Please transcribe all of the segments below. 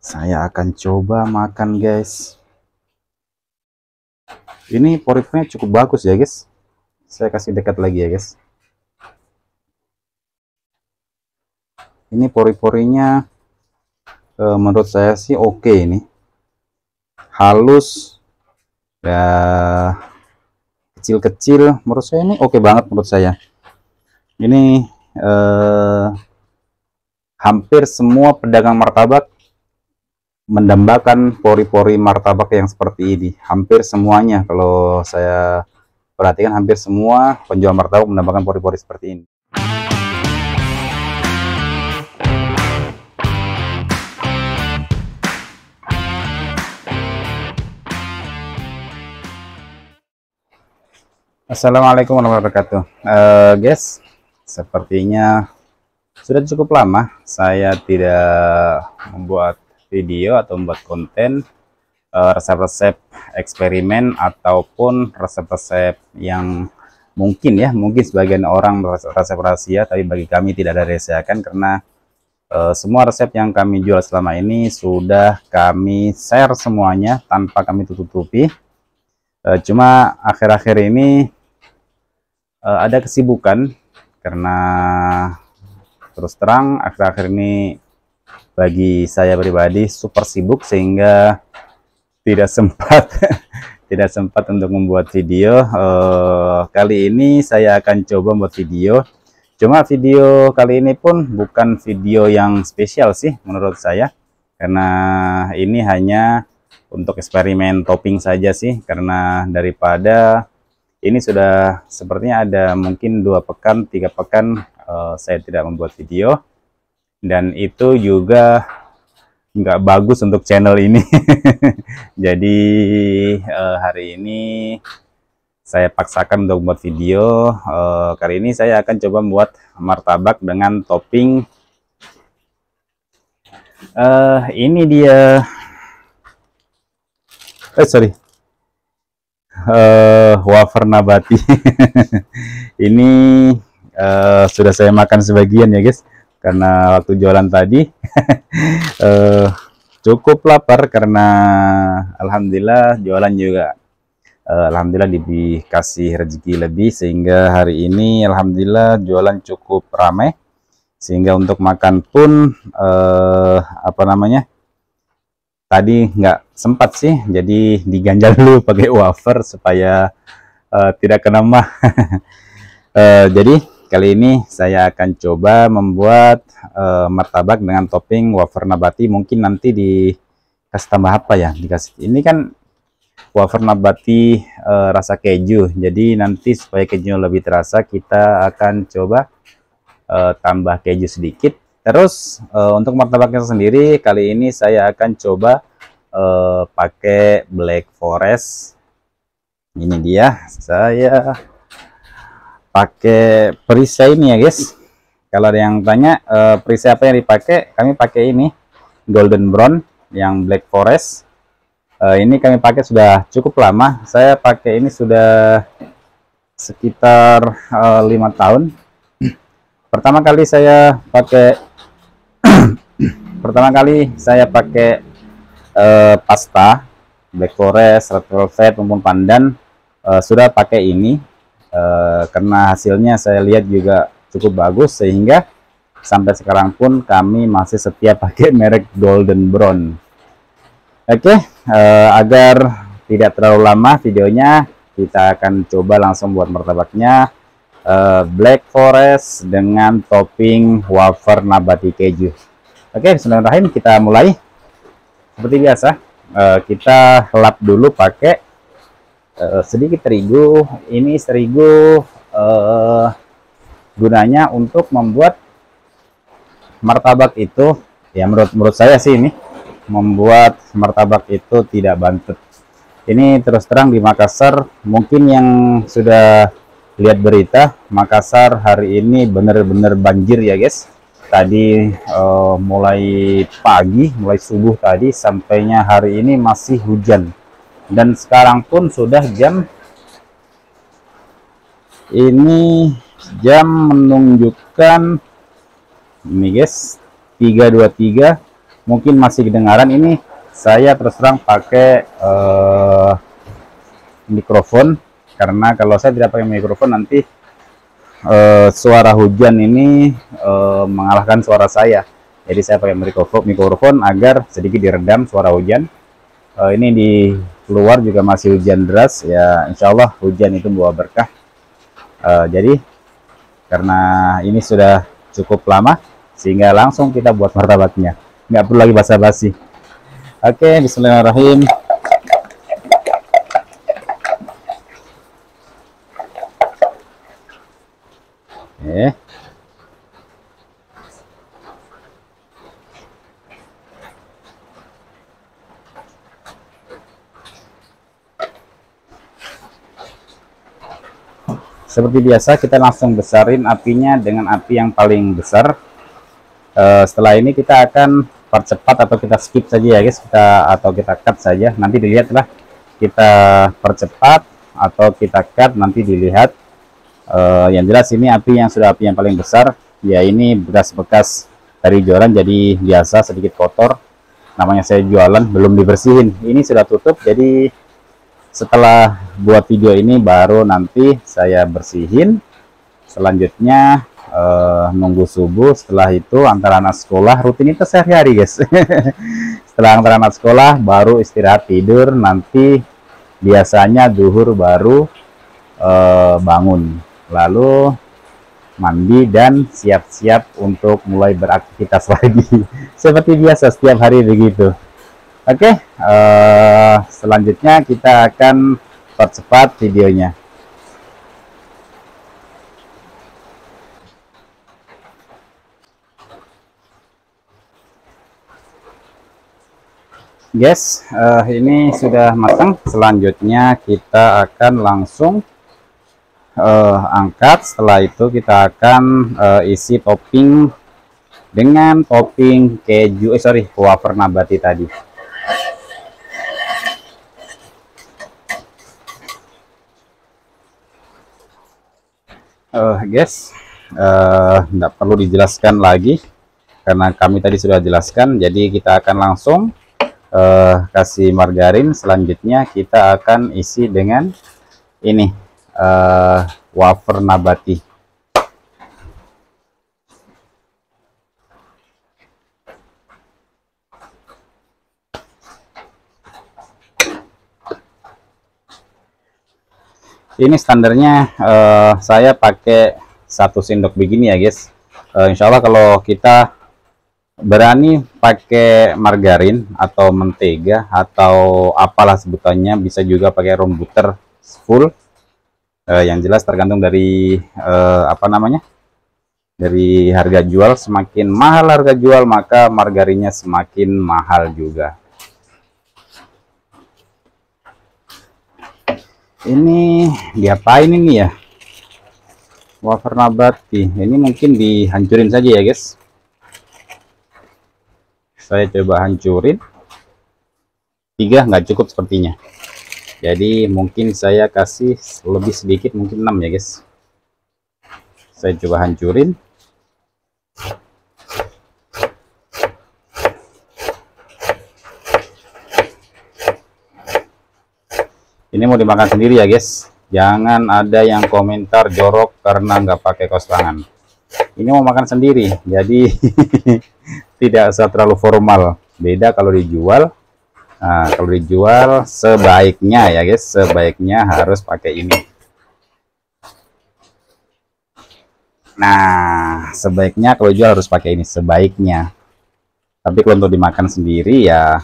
Saya akan coba makan, guys. Ini pori-porinya cukup bagus ya, guys. Saya kasih dekat lagi ya, guys. Ini pori-porinya menurut saya sih oke ini. Halus ya, kecil-kecil. Menurut saya ini oke banget menurut saya. Ini hampir semua pedagang martabak mendambakan pori-pori martabak yang seperti ini. Hampir semuanya, kalau saya perhatikan, hampir semua penjual martabak mendambakan pori-pori seperti ini. Assalamualaikum warahmatullahi wabarakatuh. Guys, sepertinya sudah cukup lama saya tidak membuat video atau membuat konten resep-resep eksperimen ataupun resep-resep yang mungkin sebagian orang resep rahasia, tapi bagi kami tidak ada rahasiakan karena semua resep yang kami jual selama ini sudah kami share semuanya tanpa kami tutup-tutupi. Cuma akhir-akhir ini ada kesibukan karena terus terang akhir-akhir ini bagi saya pribadi super sibuk sehingga tidak sempat tidak sempat untuk membuat video. Kali ini saya akan coba membuat video, cuma video kali ini pun bukan video yang spesial sih menurut saya, karena ini hanya untuk eksperimen topping saja sih, karena daripada ini sudah sepertinya ada mungkin 2 pekan 3 pekan saya tidak membuat video, dan itu juga nggak bagus untuk channel ini. Jadi hari ini saya paksakan untuk membuat video. Kali ini saya akan coba membuat martabak dengan topping ini dia wafer nabati. Ini sudah saya makan sebagian ya guys, karena waktu jualan tadi cukup lapar karena alhamdulillah jualan juga alhamdulillah dikasih rezeki lebih, sehingga hari ini alhamdulillah jualan cukup ramai, sehingga untuk makan pun tadi nggak sempat sih, jadi diganjal dulu pakai wafer supaya tidak kena mah. Jadi kali ini saya akan coba membuat martabak dengan topping wafer nabati. Mungkin nanti dikasih tambah apa ya, dikasih ini kan wafer nabati rasa keju, jadi nanti supaya kejunya lebih terasa kita akan coba tambah keju sedikit. Terus untuk martabaknya sendiri kali ini saya akan coba pakai Black Forest. Ini dia, saya pakai perisai ini ya guys. Kalau ada yang tanya perisai apa yang dipakai, kami pakai ini Golden Brown yang Black Forest. Ini kami pakai sudah cukup lama. Saya pakai ini sudah sekitar 5 tahun. Pertama kali saya pakai pasta Black Forest, Red Velvet maupun pandan, sudah pakai ini karena hasilnya saya lihat juga cukup bagus, sehingga sampai sekarang pun kami masih setia pakai merek Golden Brown. Oke, agar tidak terlalu lama videonya, kita akan coba langsung buat martabaknya Black Forest dengan topping wafer nabati keju. Oke, bismillahirrahmanirrahim, kita mulai. Seperti biasa, kita lap dulu pakai sedikit terigu. Ini terigu gunanya untuk membuat martabak itu, ya menurut saya sih, ini membuat martabak itu tidak bantet. Ini terus terang di Makassar, mungkin yang sudah lihat berita, Makassar hari ini benar-benar banjir ya guys. Tadi mulai pagi, mulai subuh tadi sampainya hari ini masih hujan, dan sekarang pun sudah jam menunjukkan ini guys 3.23. mungkin masih kedengaran. Ini saya terus terang pakai mikrofon, karena kalau saya tidak pakai mikrofon nanti suara hujan ini mengalahkan suara saya. Jadi saya pakai mikrofon agar sedikit diredam suara hujan. Ini di luar juga masih hujan deras ya, insya Allah hujan itu membawa berkah. Jadi karena ini sudah cukup lama, sehingga langsung kita buat martabaknya, nggak perlu lagi basa-basi. Oke, bismillahirrahmanirrahim. Oke. Seperti biasa, kita langsung besarin apinya dengan api yang paling besar. Setelah ini kita akan percepat atau kita skip saja ya guys, atau kita cut saja, nanti dilihatlah kita percepat atau kita cut, nanti dilihat. Yang jelas ini api yang paling besar ya. Ini bekas-bekas dari jualan, jadi biasa sedikit kotor, namanya saya jualan belum dibersihin. Ini sudah tutup, jadi setelah buat video ini baru nanti saya bersihin. Selanjutnya nunggu subuh, setelah itu antar anak sekolah, rutinitas sehari-hari guys. Setelah antar anak sekolah baru istirahat tidur, nanti biasanya duhur baru bangun, lalu mandi dan siap-siap untuk mulai beraktivitas lagi. Seperti biasa setiap hari begitu. Oke, selanjutnya kita akan percepat videonya. Guys, ini sudah matang. Selanjutnya kita akan langsung angkat. Setelah itu kita akan isi topping dengan topping keju, wafer nabati tadi. Guys, tidak perlu dijelaskan lagi karena kami tadi sudah jelaskan. Jadi kita akan langsung kasih margarin. Selanjutnya kita akan isi dengan ini wafer nabati. Ini standarnya saya pakai 1 sendok begini ya guys. Insya Allah kalau kita berani pakai margarin atau mentega atau apalah sebutannya, bisa juga pakai room butter full. Yang jelas tergantung dari dari harga jual. Semakin mahal harga jual, maka margarinnya semakin mahal juga. Ini diapain ini ya, wafer nabati ini? Mungkin dihancurin saja ya guys. Saya coba hancurin. 3 nggak cukup sepertinya, jadi mungkin saya kasih lebih sedikit, mungkin 6 ya guys. Saya coba hancurin. Ini mau dimakan sendiri ya guys, jangan ada yang komentar jorok karena nggak pakai kaos tangan. Ini mau makan sendiri, jadi tidak usah terlalu formal. Beda kalau dijual. Nah, kalau dijual sebaiknya ya guys, sebaiknya harus pakai ini. Nah, sebaiknya kalau jual harus pakai ini, sebaiknya. Tapi kalau untuk dimakan sendiri ya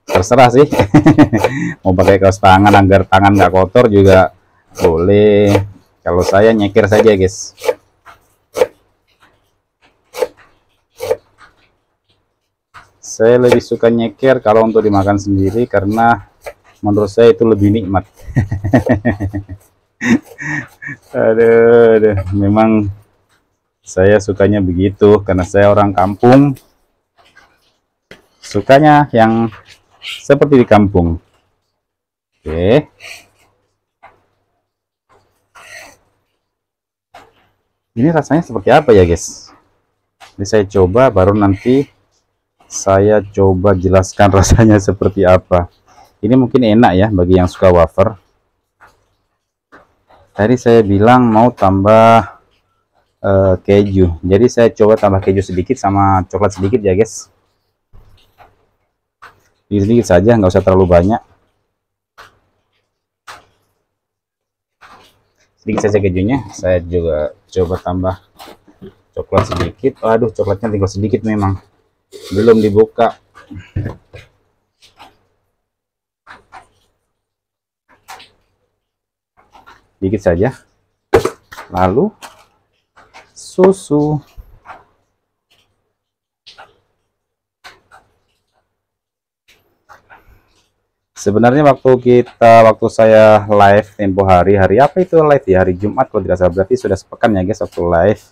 terserah sih. Mau pakai kaos tangan agar tangan nggak kotor juga boleh. Kalau saya nyekir saja guys. Saya lebih suka nyeker kalau untuk dimakan sendiri, karena menurut saya itu lebih nikmat. aduh, memang saya sukanya begitu karena saya orang kampung, sukanya yang seperti di kampung. Oke, ini rasanya seperti apa ya guys? Ini saya coba baru nanti saya coba jelaskan rasanya seperti apa. Ini mungkin enak ya bagi yang suka wafer. Tadi saya bilang mau tambah keju, jadi saya coba tambah keju sedikit sama coklat sedikit ya guys. Sedikit saja, nggak usah terlalu banyak. Sedikit saja kejunya. Saya juga coba tambah coklat sedikit. Aduh, coklatnya tinggal sedikit memang, belum dibuka. Sedikit saja. Lalu susu. Sebenarnya waktu saya live tempo hari apa itu live ya, hari Jumat kalau tidak salah, berarti sudah sepekan ya guys waktu live.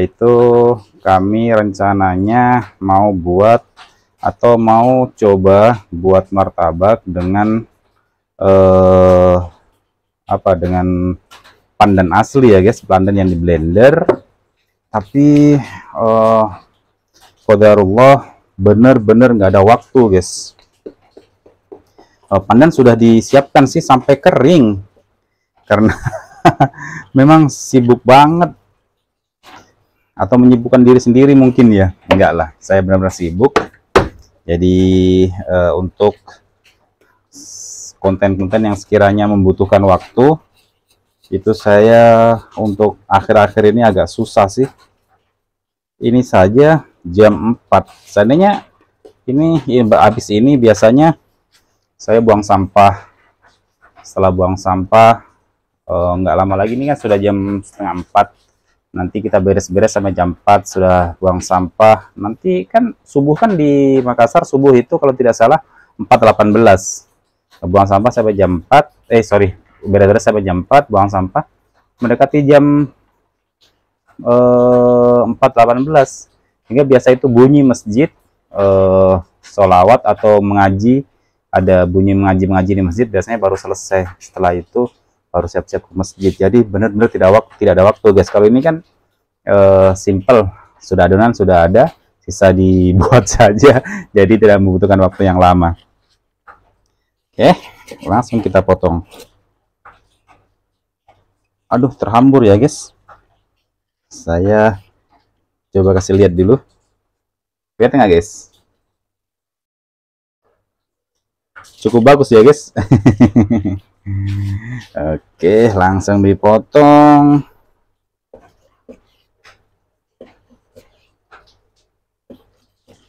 Itu kami rencananya mau buat atau mau coba buat martabak dengan dengan pandan asli ya guys, pandan yang di blender. Tapi qadarullah bener-bener nggak ada waktu guys. Pandan sudah disiapkan sih sampai kering karena memang sibuk banget, atau menyibukkan diri sendiri mungkin ya. Enggak lah, saya benar-benar sibuk. Jadi untuk konten-konten yang sekiranya membutuhkan waktu itu saya untuk akhir-akhir ini agak susah sih. Ini saja jam 4, seandainya ini habis ini biasanya saya buang sampah. Setelah buang sampah nggak lama lagi, ini kan sudah jam setengah 4, nanti kita beres-beres sampai jam 4 sudah buang sampah. Nanti kan subuh, kan di Makassar subuh itu kalau tidak salah 4.18, buang sampah sampai jam 4, beres-beres sampai jam 4, buang sampah mendekati jam 4.18, hingga biasa itu bunyi masjid, sholawat atau mengaji, ada bunyi mengaji di masjid, biasanya baru selesai. Setelah itu baru siap-siap ke masjid. Jadi benar-benar tidak ada waktu guys. Kalau ini kan simple, sudah adonan sudah ada, sisa dibuat saja, jadi tidak membutuhkan waktu yang lama. Oke, langsung kita potong. Aduh, terhambur ya guys. Saya coba kasih lihat dulu, lihat nggak guys? Cukup bagus ya guys. Oke, langsung dipotong.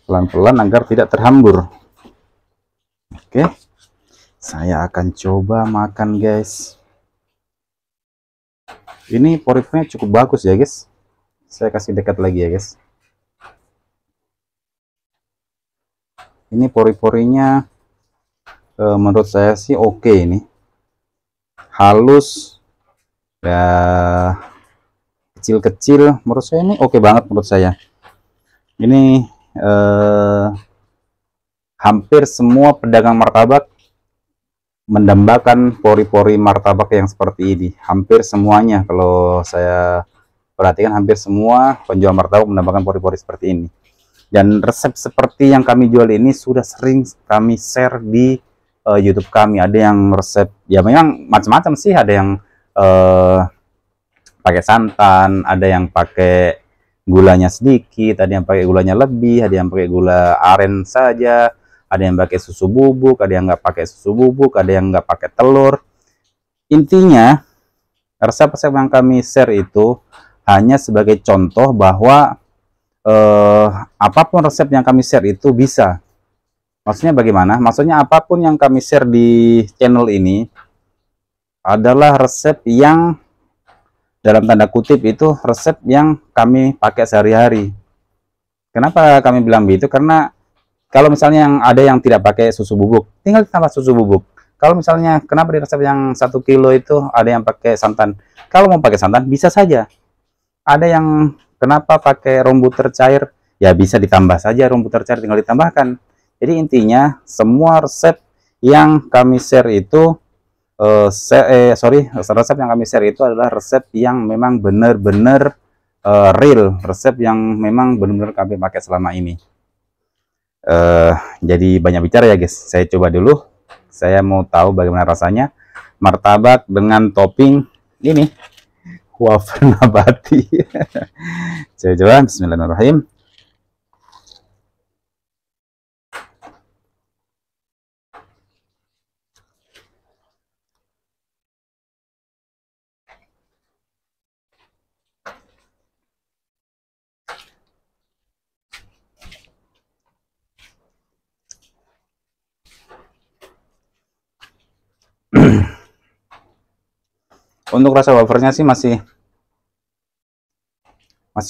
Pelan-pelan agar tidak terhambur. Oke, saya akan coba makan guys. Ini pori-porinya cukup bagus ya guys. Saya kasih dekat lagi ya guys. Ini pori-porinya menurut saya sih oke, ini halus ya, kecil-kecil. Menurut saya ini oke banget. Menurut saya ini hampir semua pedagang martabak mendambakan pori-pori martabak yang seperti ini. Hampir semuanya, kalau saya perhatikan, hampir semua penjual martabak mendambakan pori-pori seperti ini. Dan resep seperti yang kami jual ini sudah sering kami share di YouTube kami. Ada yang resep ya memang macam-macam sih, ada yang pakai santan, ada yang pakai gulanya sedikit, ada yang pakai gulanya lebih, ada yang pakai gula aren saja, ada yang pakai susu bubuk, ada yang nggak pakai susu bubuk, ada yang nggak pakai telur. Intinya resep-resep yang kami share itu hanya sebagai contoh bahwa apapun resep yang kami share itu bisa. Maksudnya bagaimana? Maksudnya apapun yang kami share di channel ini adalah resep yang dalam tanda kutip itu resep yang kami pakai sehari-hari. Kenapa kami bilang begitu? Karena kalau misalnya yang ada yang tidak pakai susu bubuk, tinggal ditambah susu bubuk. Kalau misalnya kenapa di resep yang 1 kilo itu ada yang pakai santan? Kalau mau pakai santan bisa saja. Ada yang kenapa pakai rum butter cair? Ya bisa ditambah saja rum butter cair, tinggal ditambahkan. Jadi intinya semua resep yang kami share itu resep yang kami share itu adalah resep yang memang benar-benar real, resep yang memang benar-benar kami pakai selama ini. jadi banyak bicara ya guys. Saya coba dulu. Saya mau tahu bagaimana rasanya martabak dengan topping ini wafer nabati. Saya coba. Bismillahirrahmanirrahim. Untuk rasa wafernya sih masih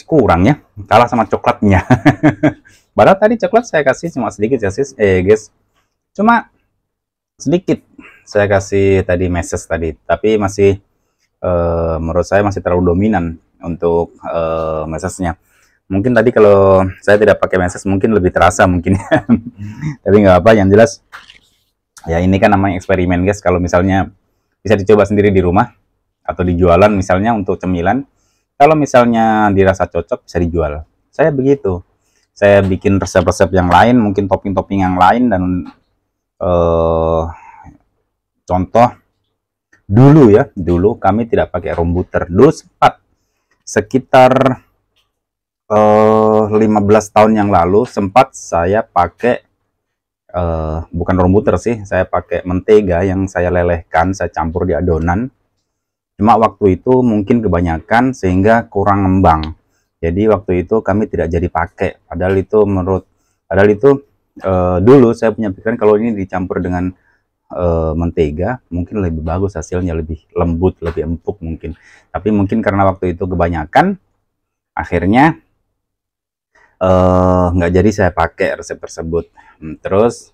kurang ya, kalah sama coklatnya. Padahal tadi coklat saya kasih cuma sedikit ya guys, cuma sedikit saya kasih tadi meses tadi, tapi masih menurut saya masih terlalu dominan untuk mesesnya. Mungkin tadi kalau saya tidak pakai meses mungkin lebih terasa mungkin. Tapi nggak apa, yang jelas ya ini kan namanya eksperimen guys. Kalau misalnya bisa dicoba sendiri di rumah atau dijualan misalnya untuk cemilan, kalau misalnya dirasa cocok bisa dijual. Saya begitu, saya bikin resep-resep yang lain, mungkin topping-topping yang lain. Dan contoh dulu kami tidak pakai rombuter. Dulu sempat sekitar 15 tahun yang lalu sempat saya pakai bukan rombuter sih, saya pakai mentega yang saya lelehkan, saya campur di adonan. Cuma waktu itu mungkin kebanyakan sehingga kurang ngembang. Jadi waktu itu kami tidak jadi pakai. Padahal itu dulu saya punya pikiran kalau ini dicampur dengan mentega mungkin lebih bagus hasilnya, lebih lembut, lebih empuk mungkin. Tapi mungkin karena waktu itu kebanyakan, akhirnya nggak jadi saya pakai resep tersebut. Terus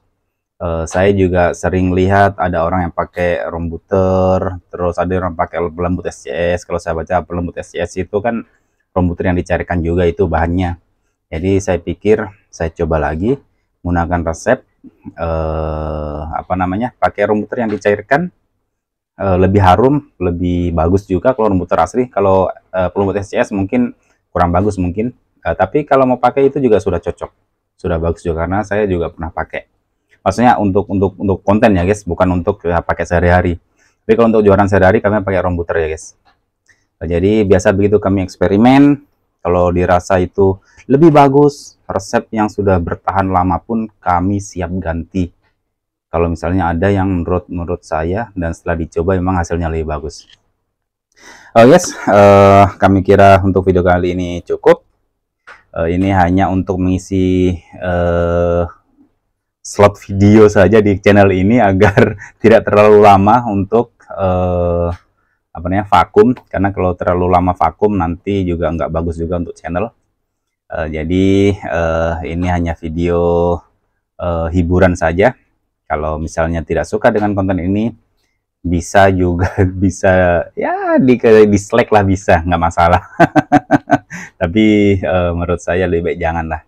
saya juga sering lihat ada orang yang pakai rombuter, terus ada orang pakai pelembut SCS. Kalau saya baca pelembut SCS itu kan rombuter yang dicairkan juga itu bahannya. Jadi saya pikir saya coba lagi menggunakan resep pakai rombuter yang dicairkan, lebih harum, lebih bagus juga kalau rombuter asli. Kalau pelembut SCS mungkin kurang bagus mungkin, tapi kalau mau pakai itu juga sudah cocok, sudah bagus juga karena saya juga pernah pakai. Maksudnya untuk konten ya guys, bukan untuk pakai sehari-hari. Tapi kalau untuk jualan sehari-hari kami pakai rombuter ya guys. Jadi biasa begitu kami eksperimen. Kalau dirasa itu lebih bagus, resep yang sudah bertahan lama pun kami siap ganti. Kalau misalnya ada yang menurut saya dan setelah dicoba memang hasilnya lebih bagus. Oh yes, kami kira untuk video kali ini cukup. Ini hanya untuk mengisi slot video saja di channel ini agar tidak terlalu lama untuk vakum, karena kalau terlalu lama vakum nanti juga nggak bagus juga untuk channel. Jadi ini hanya video hiburan saja. Kalau misalnya tidak suka dengan konten ini bisa juga bisa ya dislike lah, bisa, nggak masalah. Tapi menurut saya lebih baik janganlah.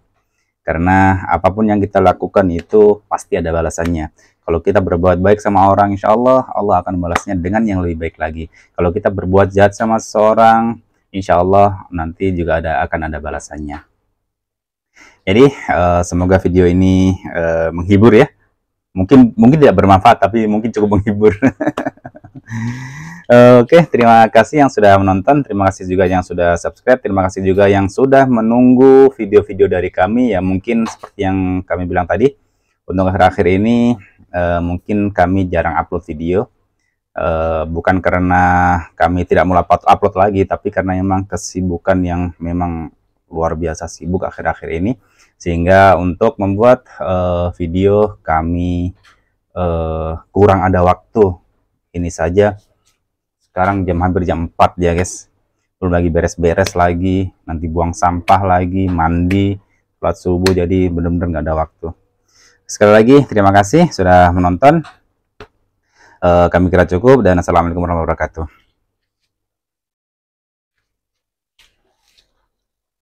Karena apapun yang kita lakukan itu pasti ada balasannya. Kalau kita berbuat baik sama orang, insya Allah, Allah akan membalasnya dengan yang lebih baik lagi. Kalau kita berbuat jahat sama seseorang, insya Allah nanti juga akan ada balasannya. Jadi semoga video ini menghibur ya. Mungkin tidak bermanfaat, tapi mungkin cukup menghibur. Oke, terima kasih yang sudah menonton, terima kasih juga yang sudah subscribe, terima kasih juga yang sudah menunggu video-video dari kami. Ya mungkin seperti yang kami bilang tadi, untuk akhir-akhir ini mungkin kami jarang upload video, bukan karena kami tidak mau upload lagi, tapi karena memang kesibukan yang memang luar biasa sibuk akhir-akhir ini, sehingga untuk membuat video kami kurang ada waktu. Ini saja sekarang hampir jam 4 ya guys, belum lagi beres-beres lagi, nanti buang sampah lagi, mandi, sholat subuh, jadi benar-benar nggak ada waktu. Sekali lagi terima kasih sudah menonton. Kami kira cukup, dan assalamualaikum warahmatullahi wabarakatuh.